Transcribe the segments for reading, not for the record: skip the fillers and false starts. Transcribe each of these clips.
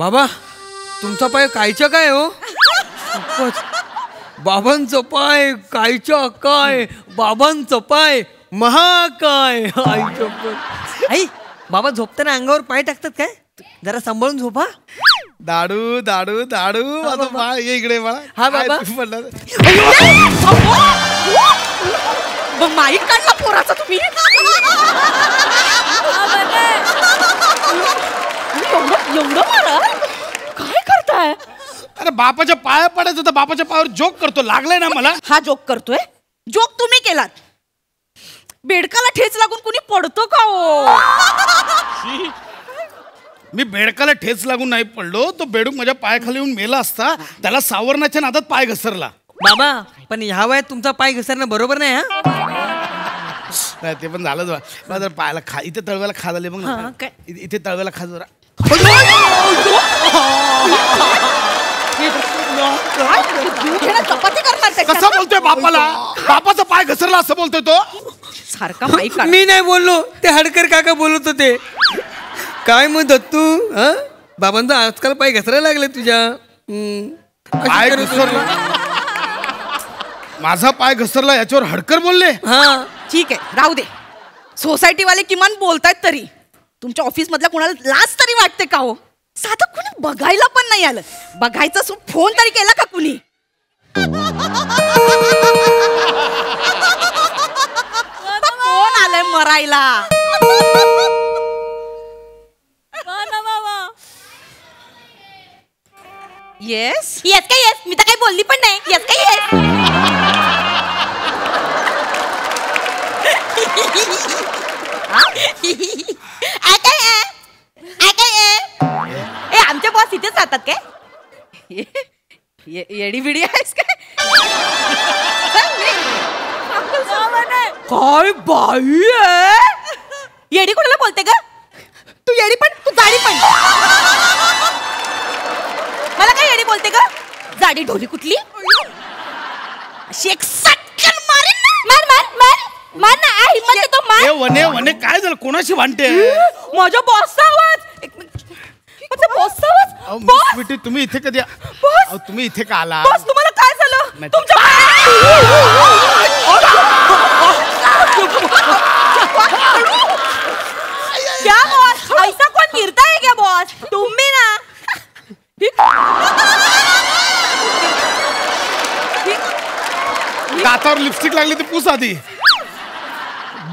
बाबा तुमचा पाय कायच्या काय हो? बाबांचं पाय कायच्या काय, बाबांचं पाय महाकाय. आई बाबा झोपताना अंगावर पाय टाकतात काय? जरा सांभाळून झोपा. दाडू दाडू दाडू माझा पाय ये इकडे मला. हा बाबा. माईक काढला पोराचा तुम्ही. एवढं मारा काय करताय? अरे बापाच्या पाया पडायचं तर बापाच्या पायावर जोक करतो. लागलाय ना मला. हा जोक करतोय. जोक तुम्ही केलात. बेडकाला ठेच लागून कुणी पडतो का हो? मी बेडकाला ठेच लागून नाही पडलो. तो बेडूक माझ्या पायाखाली येऊन मेला असता. त्याला सावरण्याच्या नादात पाय घसरला. बाबा पण ह्या वयात तुमचा पाय घसरणं बरोबर नाही. नाही ते पण झालंच. जर पायाला खा इथे तळव्याला खा झाले मग इथे तळव्याला खा जरा. कसा बोलतोय बापाला? बापाचा पाय घसरला असं बोलतोय तो. सारखा माईक. मी नाही बोललो, ते हडकर काका बोलत होते. काय म्हणत तू? बाबांचा आजकाल पाय घसरायला लागले तुझ्या. पाय घसरला. माझा पाय घसरला याच्यावर हडकर बोलले. हा ठीक आहे राहू दे. सोसायटी वाले किमान बोलतायत तरी. तुमच्या ऑफिस मधल्या कोणाला लाज तरी वाटते का हो? साधं कुणी बघायला पण नाही आलं. बघायचं फोन तरी केला का कुणी? कोण आलंय मरायला? येस येस काय येस? मी तर काही बोलली पण नाही. येस काय येस? आमच्या बॉस इथेच राहतात काय? येडी बिडी आहेस काय? काय बाई येडी कोणाला बोलते ग? तू येडी पण तू जाडी पण. मला काय येडी बोलते ग? जाडी ढोली कुठली? अशी एक सटकन मारेन ना. मार मार मार मार ना. हिम्मत आहे तो मार. वने वने काय झालं? कोणाशी भांडते? माझ्या बॉसचा आवाज. बॉसचा आवाज. बॉस तुम्ही इथे कधी? तुम्ही इथे का आला? बॉस तुम्हाला काय झालं? तुमच्या क्या बॉस? ऐसा कोण गिरता है क्या बॉस? तुम्ही ना. दातावर लिपस्टिक लागली तर पुस आधी.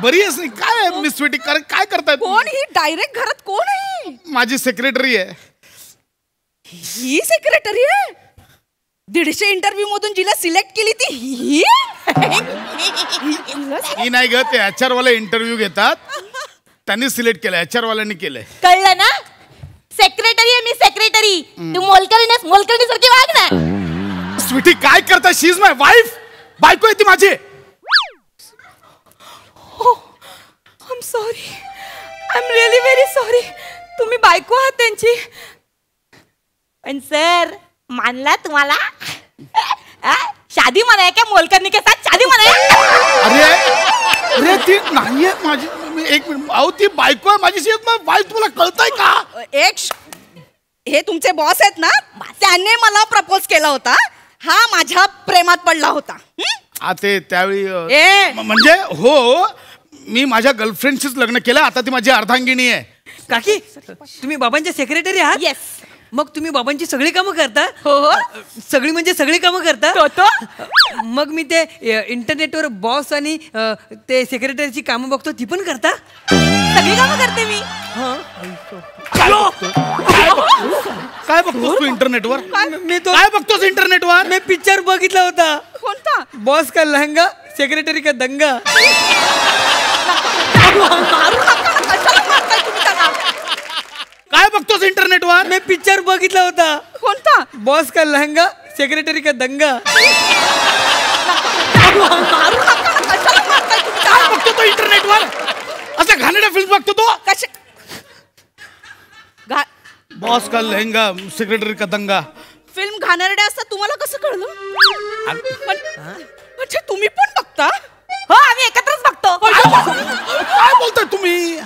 बरी आहेस? काय मिस स्वीटी काय करताय? कोण ही? डायरेक्ट घरात कोण आहे? माझी सेक्रेटरी आहे. ही सेक्रेटरी आहे? 150 इंटरव्ह्यू मधून जिला सिलेक्ट केली ती ही? ही नाही ग. ते HR वाले इंटरव्ह्यू घेतात. त्यांनी सिलेक्ट केलं. HR वाल्यांनी केलंय. कळलं ना? सेक्रेटरी आहे मी. सेक्रेटरी. तू मोलकरणी सारखी वाग ना. स्वीटी काय करताय? शी इज माय वाईफ. बायको आहे ती माझी. I am sorry. I am really very sorry. तुम्ही बायको आहात त्यांची. पण सर मानला तुम्हाला? शादी मनाय क्या? मोलकरणी के साथ शादी मनाय? अरे ती नाहीये माझी. एक मिनिट. अहो ती बायको आहे माझी. शी इज माय वाईफ. तुम्हाला कळतंय का? हे तुमचे बॉस आहेत ना? त्याने मला प्रपोज केला होता. हा माझ्या प्रेमात पडला होता. ते त्यावेळी म्हणजे हो मी माझ्या गर्लफ्रेंडशीच लग्न केलं. आता ती माझी अर्धांगिनी आहे. काकी तुम्ही बाबांचे सेक्रेटरी आहात? येस. मग तुम्ही बाबांची सगळी कामं करता? हो. सगळी म्हणजे सगळी कामं करता? मग मी ते इंटरनेटवर बॉस आणि ते सेक्रेटरीची कामं बघतो ती पण करता? सगळी कामं करते मी. काय बघतोस तू इंटरनेटवर? मी तो काय बघतोस इंटरनेटवर? मी पिक्चर बघितला होता. कोणता? बॉस का लहंगा सेक्रेटरी का दंगा. काय बघतोस इंटरनेटवर? मी पिक्चर बघितला होता. कोणता? बॉस का लहंगा सेक्रेटरी का दंगा. काय बघतो तो इंटरनेटवर? असं घाणेरड्या फिल्म बघतो तो? बॉस का लहंगा सेक्रेटरी का दंगा. फिल्म घाणेरड्या असतात तुम्हाला कसं कळलं? म्हणजे तुम्ही पण बघता? हो आम्ही एकत्रच बघतो. काय बोलताय तुम्ही?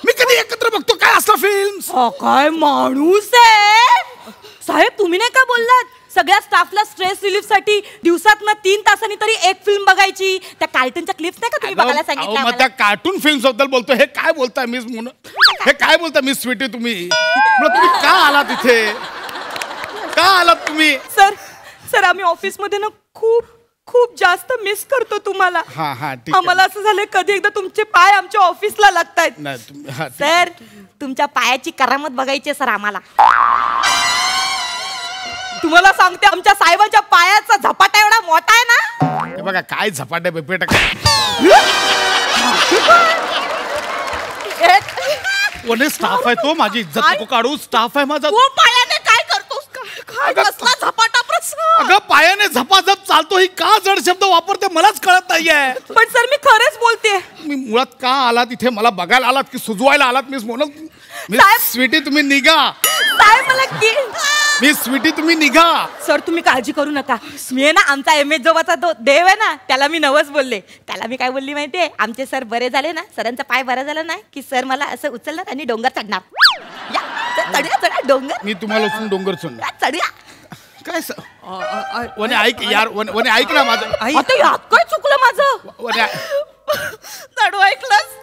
मी कधी एकत्र बघतो काय असला फिल्म? काय माणूस आहे. साहेब तुम्ही नाही का बोललात सगळ्या स्टाफला स्ट्रेस रिलीफ साठी दिवसातनं 3 तासांनी तरी एक फिल्म बघायची. त्या कार्टूनच्या क्लिप्स नाही का तुम्ही बघायला सांगितलं मग त्या कार्टून फिल्म्स बद्दल बोलतो. हे काय बोलताय मिस म्हणून, हे काय बोलताय मिस स्वीटी तुम्ही? तुम्ही का आलात इथे, का आलात तुम्ही? सर आम्ही ऑफिसमध्ये ना खूप खूप जास्त मिस करतो तुम्हाला. आम्हाला असं झालंय कधी एकदा तुमचे पाय आमच्या ऑफिसला लागतायत. सर तुमच्या पायाची करामत बघायची सर आम्हाला. तुम्हाला सांगते आमच्या साहेबांच्या पायाचा झपाटा एवढा मोठा आहे ना. हे बघा काय झपाट्या बिपाट्या कोणी स्टाफ आहे तो, माझी इज्जत नको काढू. स्टाफ आहे माझा. तू पायाने काय करतोस? काय कसला झपाटा प्रश्न? अगं पायाने झपाझप चालतो ही का जड शब्द वापरते मलाच कळत नाहीये. पण सर मी खरंच बोलते. मी मुळात का आलात इथे, मला बघायला आलात की सुजवायला आलात? मिस म्हणून मिस स्वीटी तुम्ही निघा. साहेब मला मिस स्वीटी तुम्ही निघा. सर तुम्ही काळजी करू नका. मी आहे ना आमचा MS जोबाचा तो देव आहे ना त्याला मी नवस बोलले. त्याला मी काय बोलली माहितीये, आमचे सर बरे झाले ना, सरांचा पाय बरा झाला ना की सर मला असं उचलणार आणि डोंगर चढणार. या चढूया चढा डोंगर. मी तुम्हाला उचलून डोंगर चढणार. चढूया. काय वने ऐक यार, वने ऐक ना माझं. आता यात काय चुकलं माझं? वने चढू ऐकलंस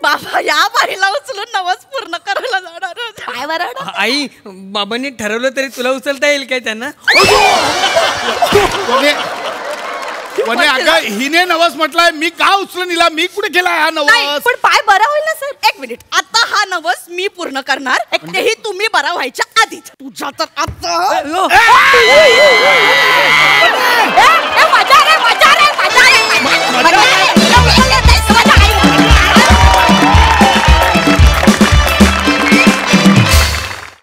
बाबा, या बाईला उचलून नवस पूर्ण करायला जाणार होते. पाय बरा. आई बाबांनी ठरवलं तरी तुला उचलता येईल काय त्यांना? वने अगं हिने नवस म्हटलाय, मी का उचलून हिला? मी कुठे केला हा नवस? पण पाय बरा होईल ना सर. एक मिनिट, आता हा नवस मी पूर्ण करणार, तेही तुम्ही बरा व्हायच्या आधीच. तुझ्या तर आता मजा रे मजा रे मजा रे.